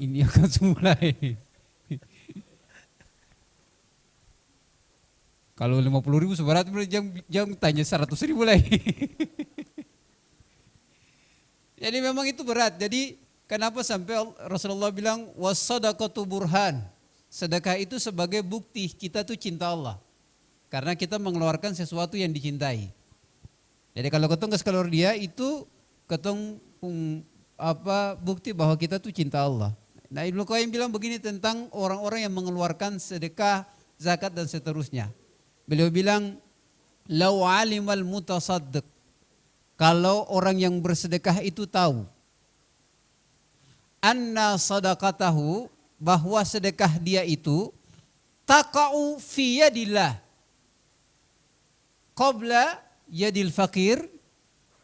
Ini akan mulai. Kalau 50.000 seberat, jangan tanya 100.000 lagi. Jadi memang itu berat. Jadi kenapa sampai Rasulullah bilang was-shadaqatu burhan, sedekah itu sebagai bukti kita tuh cinta Allah. Karena kita mengeluarkan sesuatu yang dicintai. Jadi kalau ketong keluar dia itu ketong bukti bahwa kita tuh cinta Allah. Nah Ibnu Qayyim bilang begini tentang orang-orang yang mengeluarkan sedekah, zakat dan seterusnya. Beliau bilang lau alimal mutasaddiq, kalau orang yang bersedekah itu tahu anna sadaqatahu, bahwa sedekah dia itu taqa'u fi yadillah qabla yadil fakir.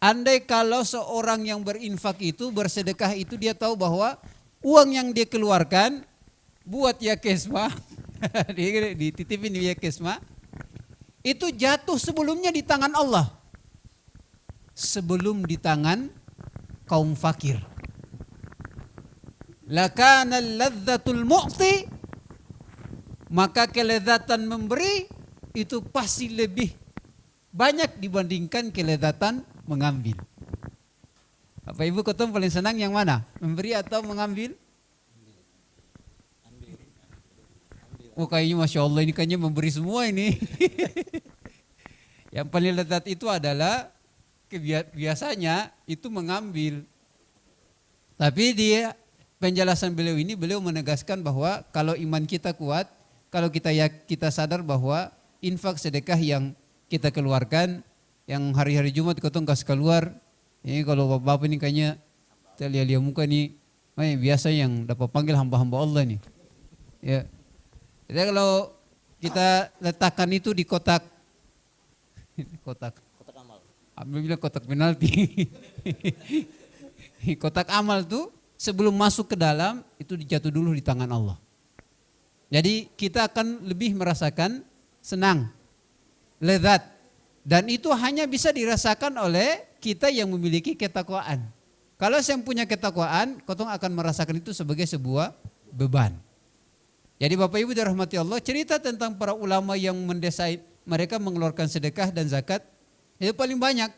Andai kalau seorang yang berinfak itu, bersedekah itu, dia tahu bahwa uang yang dia keluarkan buat Yakesma, dititipin di Yakesma, itu jatuh sebelumnya di tangan Allah, sebelum di tangan kaum fakir. Lakana ladzatul mu'ti, maka kelezatan memberi itu pasti lebih banyak dibandingkan kelezatan mengambil. Bapak Ibu ketemu paling senang yang mana? Memberi atau mengambil? Oh kayaknya Masya Allah ini kayaknya memberi semua ini. Yang paling lezat itu adalah biasanya itu mengambil. Tapi dia penjelasan beliau ini, beliau menegaskan bahwa kalau iman kita kuat, kalau kita sadar bahwa infak sedekah yang kita keluarkan, yang hari-hari Jumat kita kasih keluar, ini kalau bapak-bapak ini kayaknya kita lihat muka nih, biasa yang dapat panggil hamba-hamba Allah nih. Ya. Jadi kalau kita letakkan itu di kotak amal. Ambil bilang kotak penalti. Kotak amal tuh sebelum masuk ke dalam itu dijatuh dulu di tangan Allah. Jadi kita akan lebih merasakan senang, lezat. Dan itu hanya bisa dirasakan oleh kita yang memiliki ketakwaan. Kalau yang punya ketakwaan, kotong akan merasakan itu sebagai sebuah beban. Jadi Bapak Ibu dirahmati Allah, cerita tentang para ulama yang mendesain mereka mengeluarkan sedekah dan zakat itu paling banyak.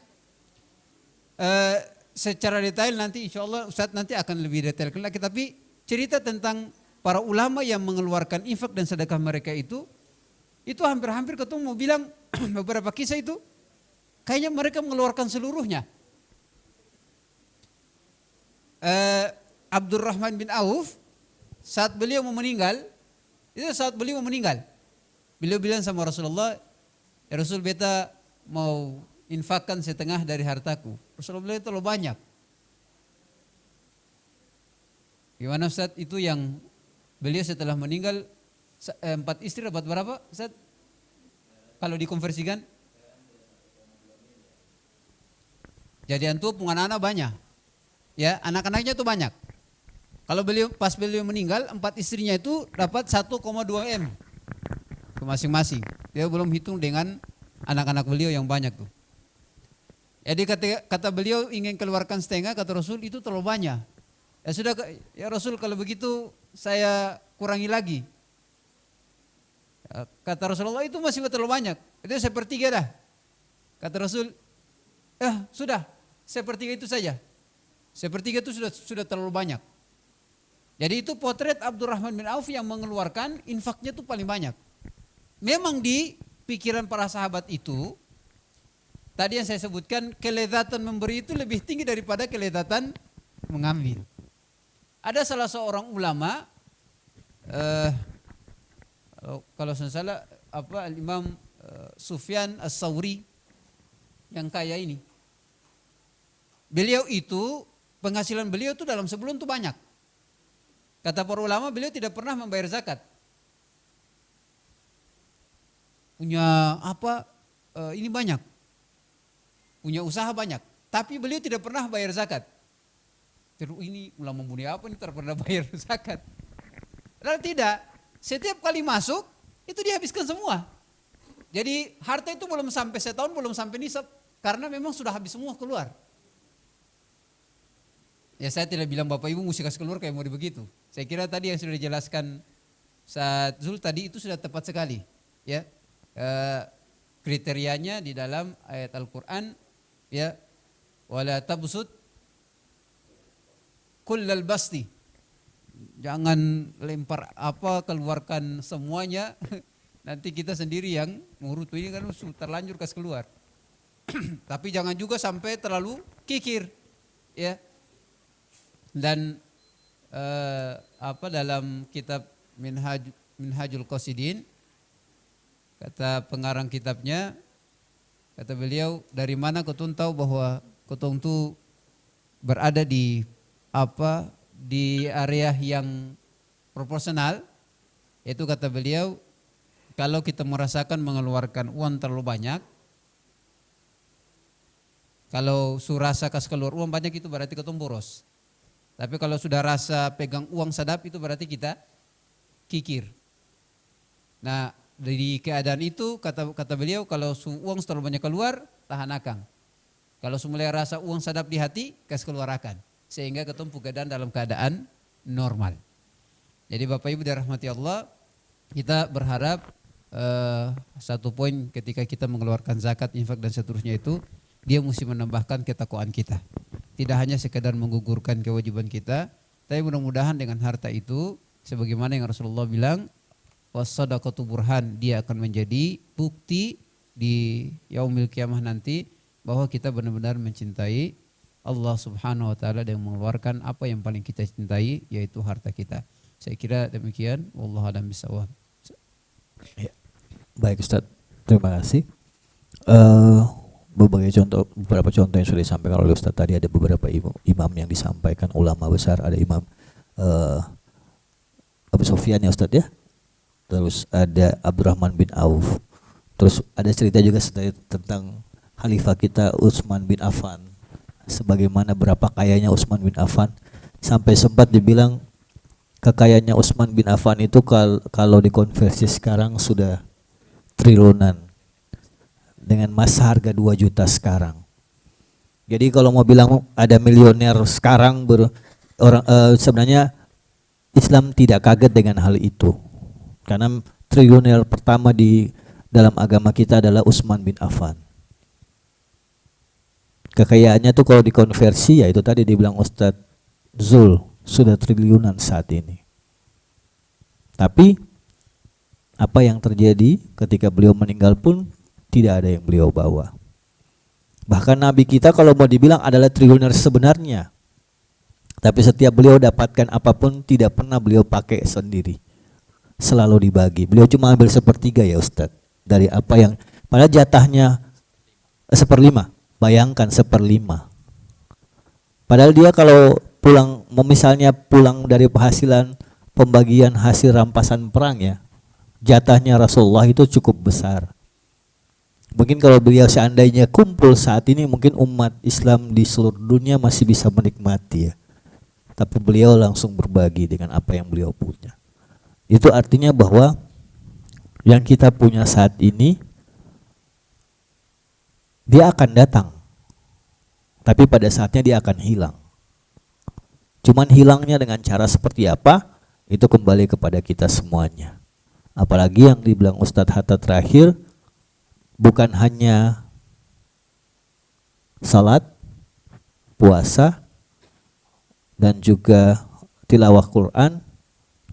Secara detail nanti insya Allah Ustadz nanti akan lebih detail lagi. Tapi cerita tentang para ulama yang mengeluarkan infak dan sedekah mereka itu hampir-hampir ketemu mau bilang beberapa kisah itu kayaknya mereka mengeluarkan seluruhnya. Abdurrahman bin Auf saat beliau mau meninggal, beliau bilang sama Rasulullah, ya Rasul beta mau infakkan setengah dari hartaku. Rasulullah bilang terlalu banyak. Gimana Ustaz itu yang beliau setelah meninggal 4 istri dapat berapa Ustaz? Kalau dikonversikan? Jadi antum punya anak banyak. Ya, anak-anaknya itu banyak. Kalau pas beliau meninggal 4 istrinya itu dapat 1,2 M ke masing-masing. Dia belum hitung dengan anak-anak beliau yang banyak tuh. Jadi kata beliau ingin keluarkan setengah, kata Rasul itu terlalu banyak. Ya sudah ya Rasul kalau begitu saya kurangi lagi. Kata Rasulullah itu masih terlalu banyak. Itu sepertiga dah. Kata Rasul, sudah sepertiga itu saja. Sepertiga itu sudah terlalu banyak. Jadi itu potret Abdurrahman bin Auf yang mengeluarkan infaknya itu paling banyak. Memang di pikiran para sahabat itu, tadi yang saya sebutkan kelezatan memberi itu lebih tinggi daripada kelezatan mengambil. Ada salah seorang ulama, kalau saya salah Imam Sufyan As-Sawri yang kaya ini. Beliau itu penghasilan beliau itu dalam sebulan itu banyak. Kata para ulama beliau tidak pernah membayar zakat. Punya ini banyak. Punya usaha banyak. Tapi beliau tidak pernah bayar zakat. Terus ini ulama mulia apa ini tidak pernah bayar zakat. Padahal tidak. Setiap kali masuk itu dihabiskan semua. Jadi harta itu belum sampai setahun belum sampai nisab. Karena memang sudah habis semua keluar. Ya saya tidak bilang Bapak Ibu mesti kasih keluar kayak mau begitu. Saya kira tadi yang sudah dijelaskan Ustaz Zul tadi itu sudah tepat sekali. Ya, kriterianya di dalam ayat Al-Quran, ya, wala tabsut kullal basti. Jangan lempar keluarkan semuanya. Nanti kita sendiri yang ngurut ini kan terlanjur kasih keluar. Tapi jangan juga sampai terlalu kikir, ya. Dan dalam kitab Minhajul Qasidin kata pengarang kitabnya, kata beliau, dari mana kotong tahu bahwa kotong itu berada di area yang proporsional? Itu kata beliau, kalau kita merasakan mengeluarkan uang terlalu banyak, kalau rasa kas keluar uang banyak itu berarti kotong boros. Tapi kalau sudah rasa pegang uang sadap itu berarti kita kikir. Nah dari keadaan itu kata beliau kalau uang terlalu banyak keluar tahan akang. Kalau mulai rasa uang sadap di hati kas keluarakan. Sehingga ketemu keadaan dalam keadaan normal. Jadi Bapak Ibu dirahmati Allah, kita berharap satu poin ketika kita mengeluarkan zakat, infak dan seterusnya itu, dia mesti menambahkan ketakwaan kita. Tidak hanya sekedar menggugurkan kewajiban kita, tapi mudah-mudahan dengan harta itu sebagaimana yang Rasulullah bilang, was-shadaqatu burhan, dia akan menjadi bukti di yaumil kiamah nanti bahwa kita benar-benar mencintai Allah Subhanahu wa taala dan mengeluarkan apa yang paling kita cintai, yaitu harta kita. Saya kira demikian, wallahu a'lam bishawab. Ya. Baik Ustaz, terima kasih. Beberapa contoh yang sudah disampaikan oleh Ustaz tadi, ada beberapa imam yang disampaikan, ulama besar, ada Imam Abu Sufyan ya Ustaz ya. Terus ada Abdurrahman bin Auf. Terus ada cerita juga tentang khalifah kita Utsman bin Affan. Sebagaimana berapa kayanya Utsman bin Affan, sampai sempat dibilang kekayaannya Utsman bin Affan itu kalau dikonversi sekarang sudah triliunan, dengan masa harga 2 juta sekarang. Jadi kalau mau bilang ada milioner sekarang sebenarnya Islam tidak kaget dengan hal itu. Karena triliuner pertama di dalam agama kita adalah Utsman bin Affan. Kekayaannya tuh kalau dikonversi, ya itu tadi dibilang Ustadz Zul, sudah triliunan saat ini. Tapi apa yang terjadi ketika beliau meninggal pun tidak ada yang beliau bawa. Bahkan Nabi kita kalau mau dibilang adalah triliuner sebenarnya, tapi setiap beliau dapatkan apapun tidak pernah beliau pakai sendiri, selalu dibagi. Beliau cuma ambil 1/3 ya Ustadz, dari apa yang pada jatahnya 1/5. Bayangkan 1/5. Padahal dia kalau pulang, misalnya pulang dari penghasilan pembagian hasil rampasan perang ya, jatahnya Rasulullah itu cukup besar. Mungkin kalau beliau seandainya kumpul saat ini, mungkin umat Islam di seluruh dunia masih bisa menikmati ya. Tapi beliau langsung berbagi dengan apa yang beliau punya. Itu artinya bahwa yang kita punya saat ini, dia akan datang, tapi pada saatnya dia akan hilang. Cuman hilangnya dengan cara seperti apa, itu kembali kepada kita semuanya. Apalagi yang dibilang Ustadz Hatta terakhir, bukan hanya salat, puasa, dan juga tilawah Quran,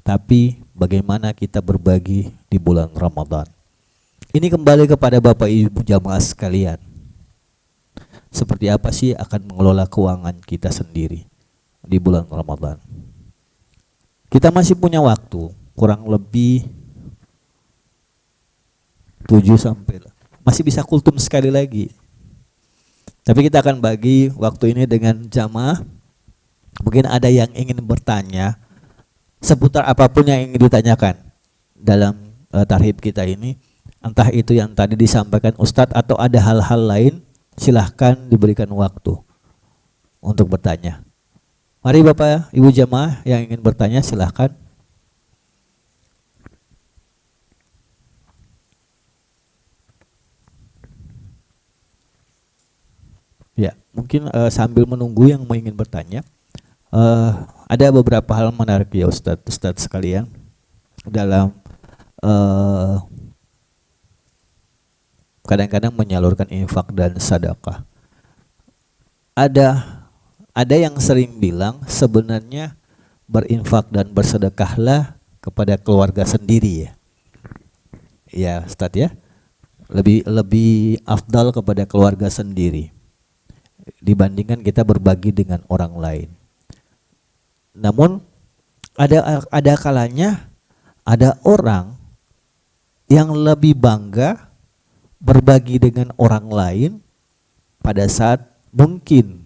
tapi bagaimana kita berbagi di bulan Ramadan. Ini kembali kepada Bapak Ibu jamaah sekalian. Seperti apa sih akan mengelola keuangan kita sendiri di bulan Ramadan. Kita masih punya waktu, kurang lebih 7 sampai, masih bisa kultum sekali lagi. Tapi kita akan bagi waktu ini dengan jamaah. Mungkin ada yang ingin bertanya seputar apapun yang ingin ditanyakan dalam tarhib kita ini, entah itu yang tadi disampaikan Ustadz atau ada hal-hal lain, silahkan diberikan waktu untuk bertanya. Mari Bapak Ibu jamaah yang ingin bertanya silahkan. Ya, mungkin sambil menunggu yang ingin bertanya, ada beberapa hal menarik ya Ustadz sekalian dalam kadang-kadang menyalurkan infak dan sedekah. Ada yang sering bilang sebenarnya berinfak dan bersedekahlah kepada keluarga sendiri ya. Ya Ustadz ya. Lebih afdal kepada keluarga sendiri dibandingkan kita berbagi dengan orang lain. Namun ada kalanya ada orang yang lebih bangga berbagi dengan orang lain pada saat mungkin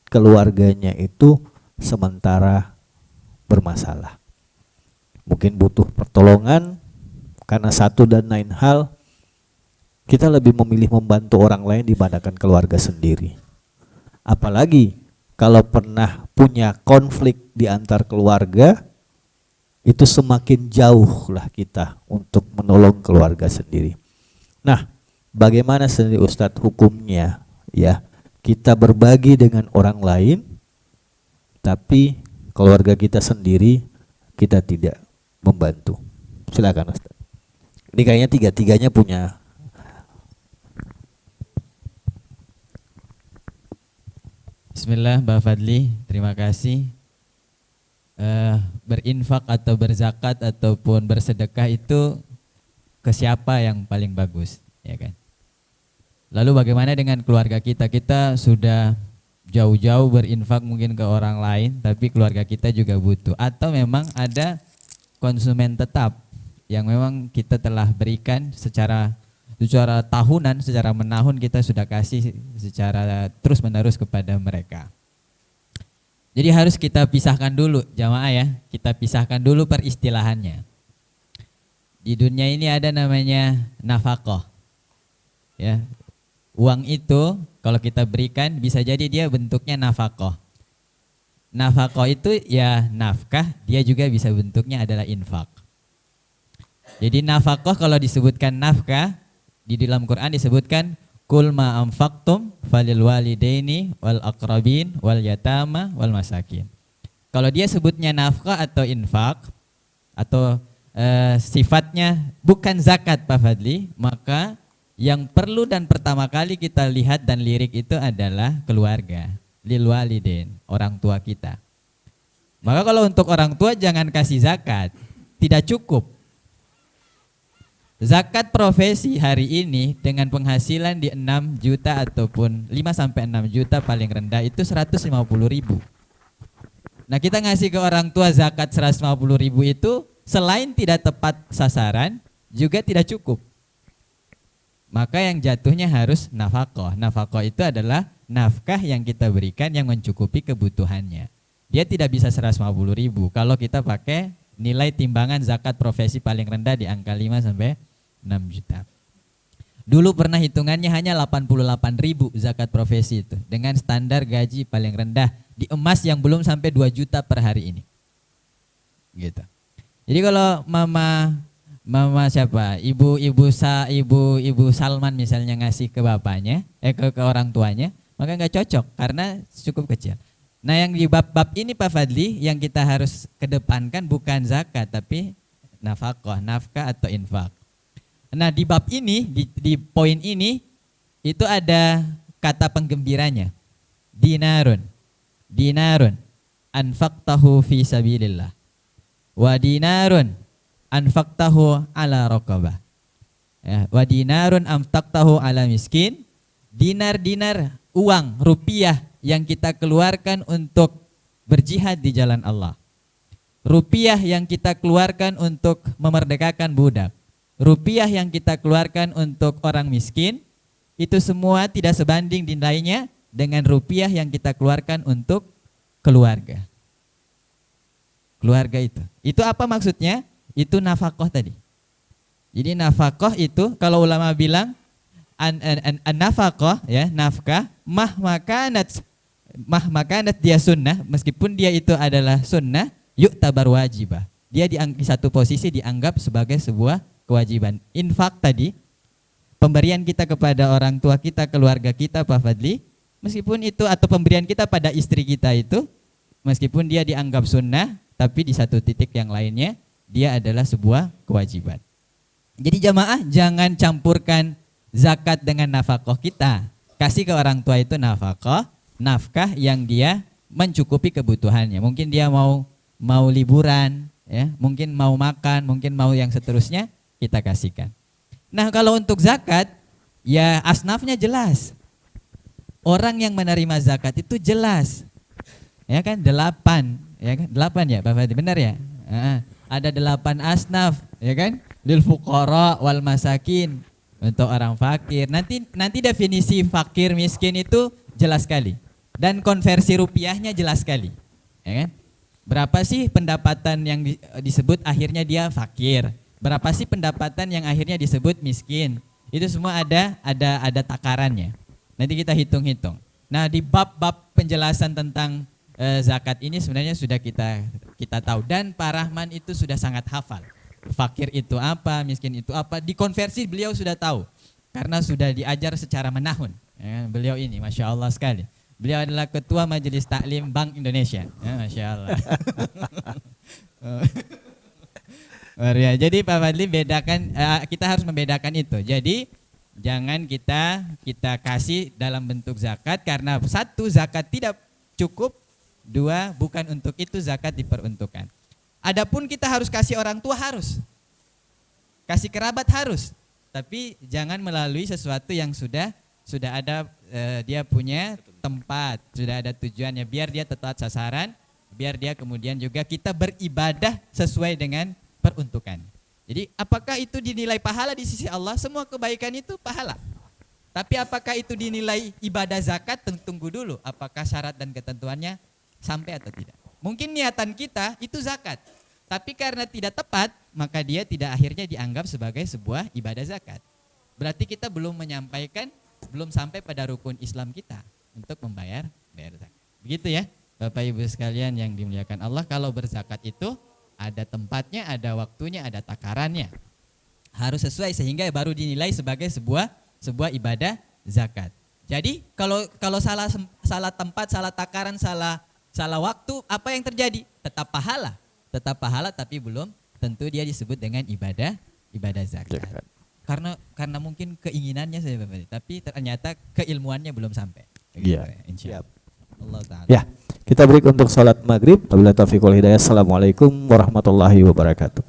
keluarganya itu sementara bermasalah. Mungkin butuh pertolongan karena satu dan lain hal, kita lebih memilih membantu orang lain dibandingkan keluarga sendiri. Apalagi kalau pernah punya konflik di antar keluarga, itu semakin jauh lah kita untuk menolong keluarga sendiri. Nah, bagaimana sendiri Ustadz hukumnya ya, kita berbagi dengan orang lain tapi keluarga kita sendiri kita tidak membantu. Silakan Ustadz. Ini kayaknya tiga-tiganya punya. Bismillah, Mbak Fadli, terima kasih. Berinfak atau berzakat ataupun bersedekah itu ke siapa yang paling bagus, ya kan? Lalu bagaimana dengan keluarga kita? Kita sudah jauh-jauh berinfak mungkin ke orang lain, tapi keluarga kita juga butuh. Atau memang ada konsumen tetap yang memang kita telah berikan secara tahunan, secara menahun kita sudah kasih secara terus-menerus kepada mereka. Jadi harus kita pisahkan dulu jamaah ya, kita pisahkan dulu peristilahannya. Di dunia ini ada namanya nafkah. Ya. Uang itu kalau kita berikan bisa jadi dia bentuknya nafkah. Nafkah itu ya nafkah, dia juga bisa bentuknya adalah infak. Jadi nafkah kalau disebutkan nafkah di dalam Quran disebutkan kul ma anfaqtum falil walidaini wal aqrabin wal yatama wal masakin. Kalau dia sebutnya nafkah atau infak atau sifatnya bukan zakat Pak Fadli, maka yang perlu dan pertama kali kita lihat dan lirik itu adalah keluarga, lil walidain, orang tua kita. Maka kalau untuk orang tua jangan kasih zakat, tidak cukup. Zakat profesi hari ini dengan penghasilan di 6 juta ataupun 5 sampai 6 juta paling rendah itu 150.000. Nah, kita ngasih ke orang tua zakat 150.000 itu selain tidak tepat sasaran juga tidak cukup. Maka yang jatuhnya harus nafkah. Nafkah itu adalah nafkah yang kita berikan yang mencukupi kebutuhannya. Dia tidak bisa 150.000 kalau kita pakai nilai timbangan zakat profesi paling rendah di angka 5 sampai 6 juta. Dulu pernah hitungannya hanya 88.000 zakat profesi itu dengan standar gaji paling rendah di emas yang belum sampai 2 juta per hari ini. Gitu. Jadi kalau mama siapa? Ibu Salman misalnya ngasih ke bapaknya, ke orang tuanya, maka nggak cocok karena cukup kecil. Nah, yang di bab-bab ini Pak Fadli yang kita harus kedepankan bukan zakat tapi nafkah atau infak. Nah, di bab ini, di poin ini itu ada kata penggembiranya. Dinarun anfaqtahu fi sabilillah. Wa dinarun anfaqtahu ala raqabah. Ya, wa dinarun anfaqtahu ala miskin. Dinar uang, rupiah yang kita keluarkan untuk berjihad di jalan Allah. Rupiah yang kita keluarkan untuk memerdekakan budak. Rupiah yang kita keluarkan untuk orang miskin, itu semua tidak sebanding nilainya dengan rupiah yang kita keluarkan untuk keluarga. Keluarga itu apa maksudnya? Itu nafkah tadi. Jadi nafkah itu kalau ulama bilang nafkah ya, nafkah mahmakanat dia sunnah, meskipun dia itu adalah sunnah, yuk tabar wajibah. Dia di satu posisi dianggap sebagai sebuah kewajiban. Infak tadi, pemberian kita kepada orang tua kita, keluarga kita Pak Fadli, meskipun itu atau pemberian kita pada istri kita itu, meskipun dia dianggap sunnah, tapi di satu titik yang lainnya dia adalah sebuah kewajiban. Jadi jamaah jangan campurkan zakat dengan nafkah kita. Kasih ke orang tua itu nafkah yang dia mencukupi kebutuhannya. Mungkin dia mau liburan, ya, mungkin mau makan, mungkin mau yang seterusnya, kita kasihkan. Nah, kalau untuk zakat, ya asnafnya jelas. Orang yang menerima zakat itu jelas. Ya kan 8, ya kan? 8 ya Pak Fadli, benar ya? Ada 8 asnaf, ya kan? Lil fuqara wal masakin, untuk orang fakir. Nanti definisi fakir miskin itu jelas sekali. Dan konversi rupiahnya jelas sekali. Ya kan? Berapa sih pendapatan yang disebut akhirnya dia fakir? Berapa sih pendapatan yang akhirnya disebut miskin? Itu semua ada takarannya. Nanti kita hitung-hitung. Nah, di bab-bab penjelasan tentang zakat ini sebenarnya sudah kita tahu, dan Pak Rahman itu sudah sangat hafal. Fakir itu apa, miskin itu apa, dikonversi beliau sudah tahu karena sudah diajar secara menahun. Ya, beliau ini Masya Allah sekali. Beliau adalah Ketua Majelis Taklim Bank Indonesia. Ya, Masya Allah. Ya, jadi Pak Fadli bedakan, kita harus membedakan itu. Jadi jangan kita kasih dalam bentuk zakat karena satu, zakat tidak cukup, dua, bukan untuk itu zakat diperuntukkan. Adapun kita harus kasih orang tua, harus kasih kerabat, harus, tapi jangan melalui sesuatu yang sudah ada, dia punya tempat, sudah ada tujuannya, biar dia tepat sasaran, biar dia kemudian juga kita beribadah sesuai dengan peruntukan. Jadi apakah itu dinilai pahala di sisi Allah? Semua kebaikan itu pahala. Tapi apakah itu dinilai ibadah zakat? Tunggu dulu, apakah syarat dan ketentuannya sampai atau tidak. Mungkin niatan kita itu zakat, tapi karena tidak tepat, maka dia tidak akhirnya dianggap sebagai sebuah ibadah zakat. Berarti kita belum menyampaikan, belum sampai pada rukun Islam kita untuk membayar zakat. Begitu ya Bapak Ibu sekalian yang dimuliakan Allah, kalau berzakat itu ada tempatnya, ada waktunya, ada takarannya. Harus sesuai sehingga baru dinilai sebagai sebuah ibadah zakat. Jadi kalau salah tempat, salah takaran, salah waktu, apa yang terjadi? Tetap pahala tapi belum tentu dia disebut dengan ibadah zakat. Karena mungkin keinginannya saya Bapak, tapi ternyata keilmuannya belum sampai. Iya. Insyaallah. Allah taala. Ya, kita break untuk sholat maghrib. Wabillahi taufiq wal hidayah. Assalamualaikum warahmatullahi wabarakatuh.